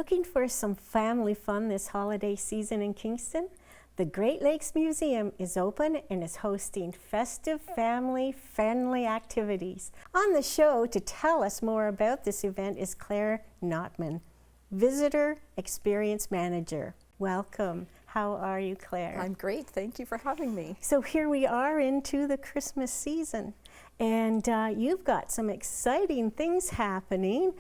Looking for some family fun this holiday season in Kingston? The Great Lakes Museum is open and is hosting festive, family-friendly activities. On the show to tell us more about this event is Claire Notman, Visitor Experience Manager. Welcome. How are you, Claire? I'm great. Thank you for having me. So here we are into the Christmas season, and you've got some exciting things happening.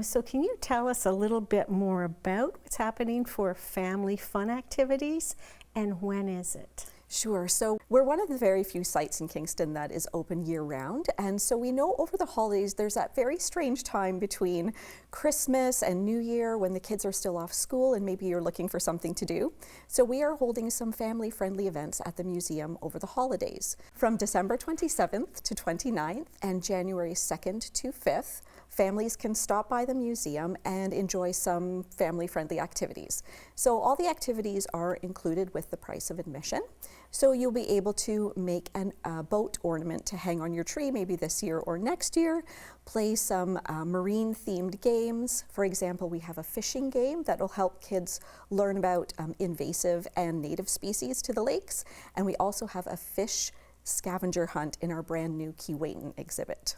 So can you tell us a little bit more about what's happening for family fun activities, and when is it? Sure. So we're one of the very few sites in Kingston that is open year-round, and so we know over the holidays there's that very strange time between Christmas and New Year when the kids are still off school and maybe you're looking for something to do. So we are holding some family-friendly events at the museum over the holidays. From December 27th to 29th and January 2nd to 5th, families can stop by the museum and enjoy some family-friendly activities. So all the activities are included with the price of admission. So you'll be able to make a boat ornament to hang on your tree maybe this year or next year, play some marine-themed games. For example, we have a fishing game that will help kids learn about invasive and native species to the lakes. And we also have a fish scavenger hunt in our brand new Keewatin exhibit.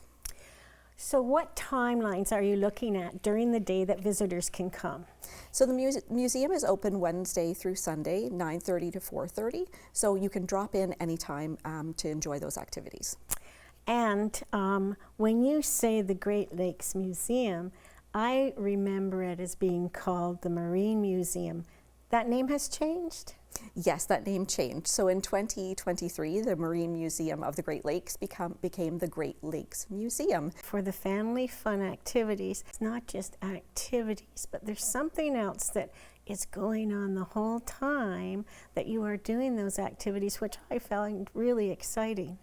So what timelines are you looking at during the day that visitors can come? So the museum is open Wednesday through Sunday, 9:30 to 4:30. So you can drop in anytime to enjoy those activities. And when you say the Great Lakes Museum, I remember it as being called the Marine Museum. That name has changed? Yes, that name changed. So in 2023, the Marine Museum of the Great Lakes became the Great Lakes Museum. For the family fun activities, it's not just activities, but there's something else that is going on the whole time that you are doing those activities, which I found really exciting.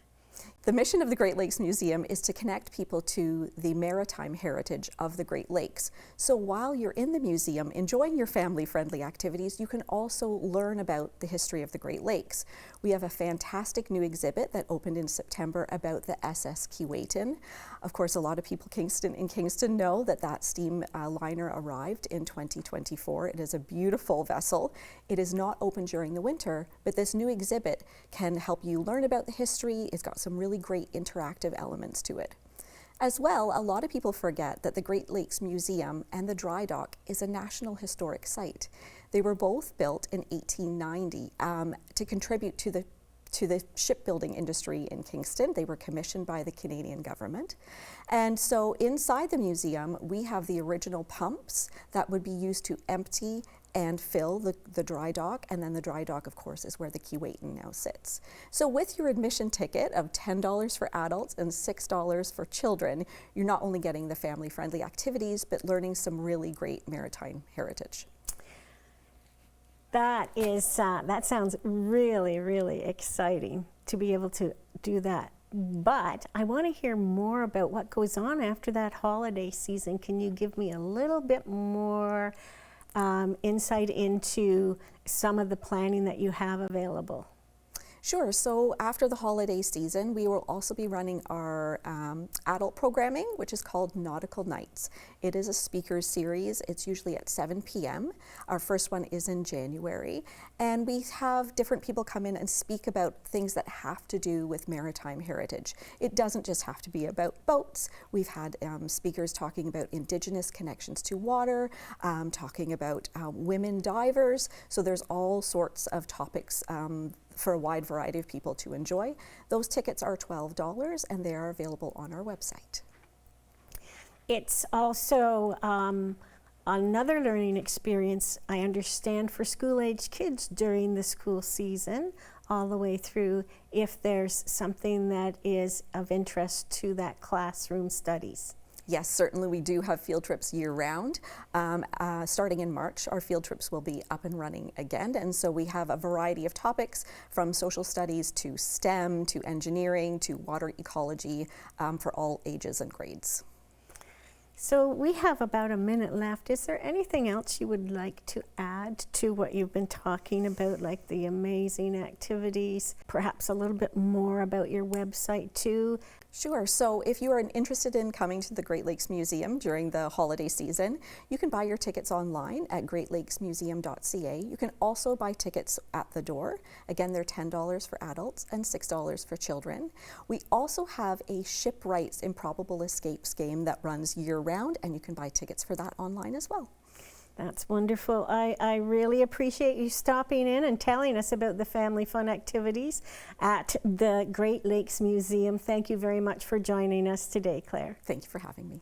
The mission of the Great Lakes Museum is to connect people to the maritime heritage of the Great Lakes. So while you're in the museum enjoying your family-friendly activities, you can also learn about the history of the Great Lakes. We have a fantastic new exhibit that opened in September about the SS Keewatin. Of course, a lot of people in Kingston know that that steam liner arrived in 2024. It is a beautiful vessel. It is not open during the winter, but this new exhibit can help you learn about the history. It's got some really great interactive elements to it. As well, a lot of people forget that the Great Lakes Museum and the dry dock is a National Historic Site. They were both built in 1890 to contribute to the shipbuilding industry in Kingston. They were commissioned by the Canadian government. And so inside the museum, we have the original pumps that would be used to empty and fill the dry dock, and then the dry dock, of course, is where the Keewatin now sits. So with your admission ticket of $10 for adults and $6 for children, you're not only getting the family-friendly activities, but learning some really great maritime heritage. That sounds really, really exciting to be able to do that. But I want to hear more about what goes on after that holiday season. Can you give me a little bit more insight into some of the planning that you have available? Sure. So after the holiday season, we will also be running our adult programming, which is called Nautical Nights. It is a speaker series. It's usually at 7 p.m. Our first one is in January. And we have different people come in and speak about things that have to do with maritime heritage. It doesn't just have to be about boats. We've had speakers talking about Indigenous connections to water, talking about women divers. So there's all sorts of topics for a wide variety of people to enjoy. Those tickets are $12 and they are available on our website. It's also another learning experience, I understand, for school-age kids during the school season, all the way through, if there's something that is of interest to that classroom studies. Yes, certainly we do have field trips year-round. Starting in March, our field trips will be up and running again, and so we have a variety of topics from social studies to STEM to engineering to water ecology for all ages and grades. So we have about a minute left. Is there anything else you would like to add to what you've been talking about, like the amazing activities, perhaps a little bit more about your website too? Sure. So if you are interested in coming to the Great Lakes Museum during the holiday season, you can buy your tickets online at greatlakesmuseum.ca. You can also buy tickets at the door. Again, they're $10 for adults and $6 for children. We also have a Shipwrights Improbable Escapes game that runs year-round, and you can buy tickets for that online as well. That's wonderful. I really appreciate you stopping in and telling us about the family fun activities at the Great Lakes Museum. Thank you very much for joining us today, Claire. Thank you for having me.